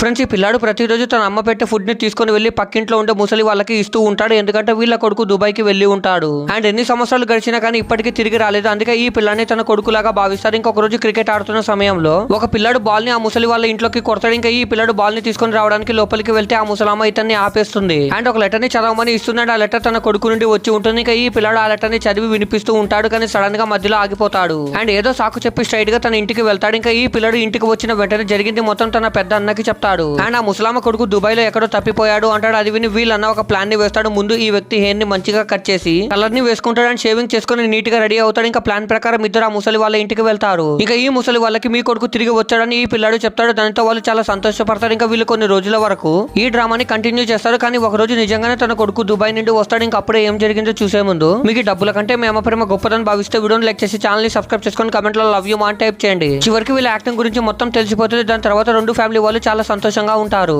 Friends, ఈ పిల్లాడు ప్రతిరోజు తన అమ్మ పెట్టే ఫుడ్ ని తీసుకుని వెళ్లి పక్కింట్లో ఉండే ముసలి వాళ్ళకి ఇస్తూ ఉంటాడు. ఎందుకంటే వీళ్ళ కొడుకు దుబాయ్ కి వెళ్లి ఉంటాడు. అండ్ ఎన్ని సంవత్సరాలు గడిచినా కానీ ఇప్పటికీ తిరిగి రాలేదు. అందుకే ఈ పిల్లాడిని తన కొడుకులాగా భావిస్తారు. ఇంకొక రోజు క్రికెట్ ఆడుతున్న సమయంలో ఒక పిల్లాడు బాల్ ని ఆ ముసలి వాళ్ళ ఇంట్లోకి కొడతాడు. ఇంకా ఈ పిల్లాడు బాల్ ని తీసుకుని రావడానికి లోపలికి వెళ్తే ఆ ముసలమ్మ ఇతన్ని ఆపేస్తుంది. అండ్ ఒక లెటర్ ని చదవమని ఇస్తున్నాడు. ఆ లెటర్ తన కొడుకు నుండి వచ్చి ఉంటుంది. ఇంకా ఈ పిల్లాడు ఆ లెటర్ ని చదివి వినిపిస్తూ ఉంటాడు. కానీ సడన్ గా మధ్యలో ఆగిపోతాడు. అండ్ ఏదో సాకు చెప్పి స్ట్రైట్ గా తన ఇంటికి వెళ్తాడు. ఇంకా ఈ పిల్లాడు ఇంటికి వచ్చిన వెంటనే జరిగింది మొత్తం తన పెద్ద అన్నకి చెప్తాడు. అండ్ ఆ ముసలామ కొడుకు దుబాయ్ లో ఎక్కడో తప్పిపోయాడు అంటాడు. అది విని వీళ్ళన్న ఒక ప్లాన్ ని వేస్తాడు. ముందు ఈ వ్యక్తి హెయిర్ ని మంచిగా కట్ చేసి కలర్ ని వేసుకుంటాడు. అండ్ షేవింగ్ చేసుకుని నీట్ గా రెడీ అవుతాడు. ఇంకా ప్లాన్ ప్రకారం ఇద్దరు ఆ ముసలి వాళ్ళ ఇంటికి వెళ్తారు. ఇంకా ఈ ముసలి వాళ్ళకి మీ కొడుకు తిరిగి వచ్చాడని ఈ పిల్లాడు చెప్తాడు. దానితో వాళ్ళు చాలా సంతోషపడతారు. ఇంకా వీళ్ళు కొన్ని రోజుల వరకు ఈ డ్రామాని కంటిన్యూ చేస్తారు. కానీ ఒక రోజు నిజంగానే తన కొడుకు దుబాయ్ నుండి వస్తాడు. ఇంకా అప్పుడే ఏం జరిగిందో చూసే ముందు మీకు డబ్బుల కంటే మీ అమ్మ ప్రేమ గొప్పదని భావిస్తే వీడియోని లైక్ చేసి ఛానల్ ని సబ్స్క్రైబ్ చేసుకొని కమెంట్ లో లవ్ యూ మా టైప్ చేయండి. చివరికి వీళ్ళ యాక్టింగ్ గురించి మొత్తం తెలిసిపోతుంది. దాని తర్వాత రెండు ఫ్యామిలీ వాళ్ళు చాలా సంతోషంగా ఉంటారు.